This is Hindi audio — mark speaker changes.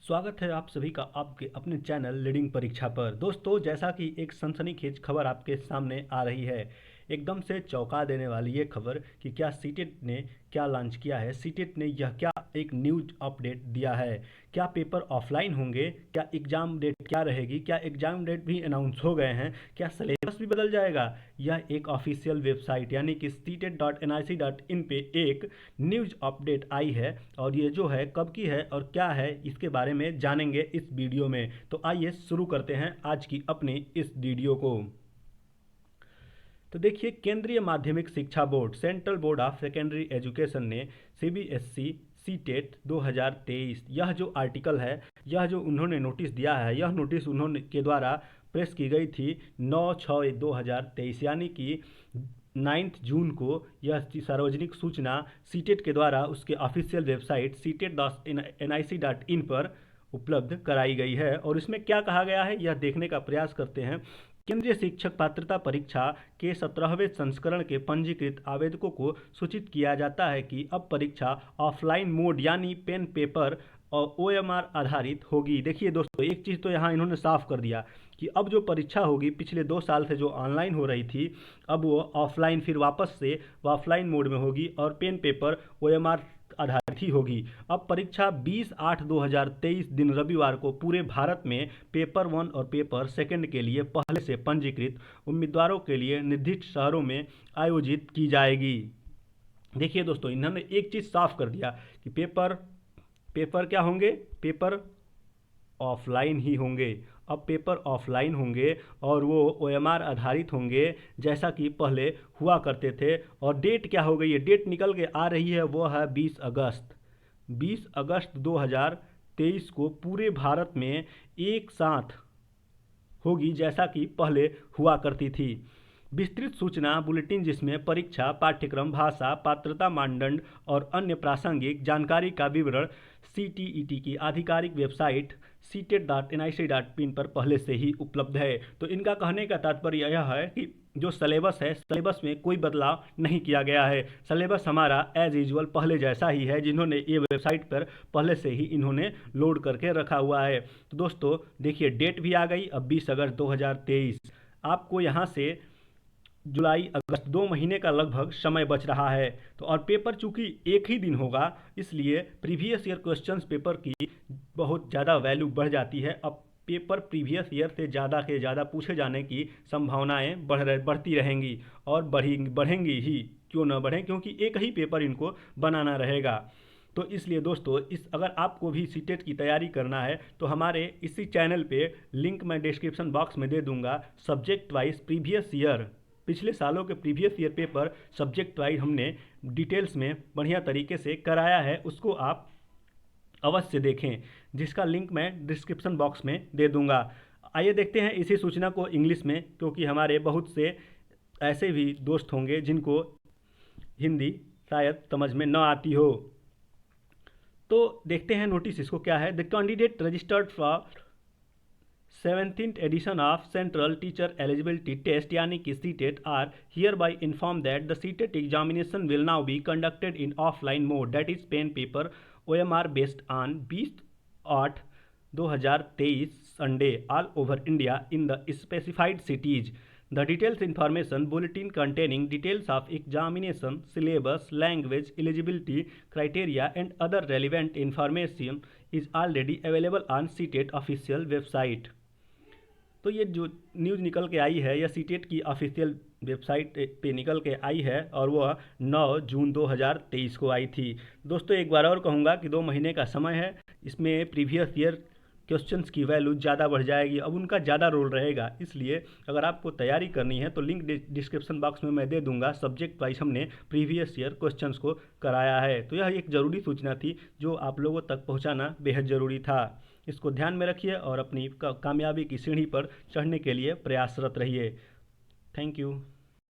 Speaker 1: स्वागत है आप सभी का आपके अपने चैनल लीडिंग परीक्षा पर। दोस्तों, जैसा कि एक सनसनीखेज खबर आपके सामने आ रही है, एकदम से चौंका देने वाली ये खबर कि क्या सीटेट ने क्या लॉन्च किया है। सीटेट ने यह क्या एक न्यूज अपडेट दिया है। क्या पेपर ऑफलाइन होंगे, क्या एग्ज़ाम डेट क्या रहेगी, क्या एग्ज़ाम डेट भी अनाउंस हो गए हैं, क्या सिलेबस भी बदल जाएगा। यह एक ऑफिशियल वेबसाइट यानी कि ctet.nic.in पे एक न्यूज़ अपडेट आई है और ये जो है कब की है और क्या है इसके बारे में जानेंगे इस वीडियो में। तो आइए शुरू करते हैं आज की अपनी इस वीडियो को। तो देखिए, केंद्रीय माध्यमिक शिक्षा board central board of secondary education ने सीबीएसई सीटेट 2023 यह जो आर्टिकल है, यह जो उन्होंने नोटिस दिया है, यह नोटिस उन्होंने के द्वारा प्रेस की गई थी 9/6/2023 यानी कि 9 जून को यह सार्वजनिक सूचना सीटेट के द्वारा उसके ऑफिशियल वेबसाइट ctet.nic.in पर उपलब्ध कराई गई है। और इसमें क्या कहा गया है यह देखने का प्रयास करते हैं। केंद्रीय शिक्षक पात्रता परीक्षा के 17वें संस्करण के पंजीकृत आवेदकों को सूचित किया जाता है कि अब परीक्षा ऑफलाइन मोड यानी पेन पेपर और ओएमआर आधारित होगी। देखिए दोस्तों, एक चीज़ तो यहाँ इन्होंने साफ कर दिया कि अब जो परीक्षा होगी पिछले 2 साल से जो ऑनलाइन हो रही थी, अब वो ऑफलाइन फिर वापस से ऑफलाइन मोड में होगी और पेन पेपर ओएमआर आधारित ही होगी। अब परीक्षा 20/8/2023 दिन रविवार को पूरे भारत में पेपर 1 और पेपर 2 के लिए पहले से पंजीकृत उम्मीदवारों के लिए निर्दिष्ट शहरों में आयोजित की जाएगी। देखिए दोस्तों, इन्होंने एक चीज़ साफ कर दिया कि पेपर क्या होंगे, पेपर ऑफलाइन ही होंगे। अब पेपर ऑफलाइन होंगे और वो ओएमआर आधारित होंगे जैसा कि पहले हुआ करते थे। और डेट क्या हो गई है, डेट निकल के आ रही है, वो है 20 अगस्त 2023 को पूरे भारत में एक साथ होगी जैसा कि पहले हुआ करती थी। विस्तृत सूचना बुलेटिन जिसमें परीक्षा पाठ्यक्रम भाषा पात्रता मानदंड और अन्य प्रासंगिक जानकारी का विवरण सीटीईटी की आधिकारिक वेबसाइट ctet.nic.in पर पहले से ही उपलब्ध है। तो इनका कहने का तात्पर्य यह है कि जो सिलेबस है, सिलेबस में कोई बदलाव नहीं किया गया है। सिलेबस हमारा एज यूजुअल पहले जैसा ही है, जिन्होंने ये वेबसाइट पर पहले से ही इन्होंने लोड करके रखा हुआ है। तो दोस्तों देखिए, डेट भी आ गई अब 20 अगस्त 2023। आपको यहाँ से जुलाई अगस्त 2 महीने का लगभग समय बच रहा है। तो और पेपर चूंकि एक ही दिन होगा, इसलिए प्रीवियस ईयर क्वेश्चंस पेपर की बहुत ज़्यादा वैल्यू बढ़ जाती है। अब पेपर प्रीवियस ईयर से ज़्यादा पूछे जाने की संभावनाएं बढ़ती रहेंगी और बढ़ेंगी ही, क्यों ना बढ़ें, क्योंकि एक ही पेपर इनको बनाना रहेगा। तो इसलिए दोस्तों, अगर आपको भी सीटेट की तैयारी करना है तो हमारे इसी चैनल पे लिंक मैं डिस्क्रिप्शन बॉक्स में दे दूंगा। सब्जेक्ट वाइज प्रीवियस ईयर, पिछले सालों के previous year paper subject wise हमने डिटेल्स में बढ़िया तरीके से कराया है, उसको आप अवश्य देखें, जिसका लिंक मैं डिस्क्रिप्शन बॉक्स में दे दूंगा। आइए देखते हैं इसी सूचना को इंग्लिश में, क्योंकि हमारे बहुत से ऐसे भी दोस्त होंगे जिनको हिंदी शायद समझ में न आती हो। तो देखते हैं नोटिस इसको क्या है। The candidate registered for 17th edition of Central Teacher Eligibility Test यानी कि CTET are hereby informed that the CTET examination will now be conducted in offline mode, that is pen paper OMR based on 20/8/2023 Sunday all over India in the specified cities. The details information bulletin containing details of examination, syllabus, language, eligibility criteria and other relevant information is already available on CTET official website. तो ये जो न्यूज़ निकल के आई है यह सीटेट की ऑफिशियल वेबसाइट पे निकल के आई है और वह 9 जून 2023 को आई थी। दोस्तों एक बार और कहूँगा कि 2 महीने का समय है, इसमें प्रीवियस ईयर क्वेश्चंस की वैल्यू ज़्यादा बढ़ जाएगी, अब उनका ज़्यादा रोल रहेगा। इसलिए अगर आपको तैयारी करनी है तो लिंक डिस्क्रिप्शन बॉक्स में मैं दे दूंगा। सब्जेक्ट वाइज हमने प्रीवियस ईयर क्वेश्चंस को कराया है। तो यह एक ज़रूरी सूचना थी जो आप लोगों तक पहुँचाना बेहद ज़रूरी था। इसको ध्यान में रखिए और अपनी कामयाबी की सीढ़ी पर चढ़ने के लिए प्रयासरत रहिए। Thank you.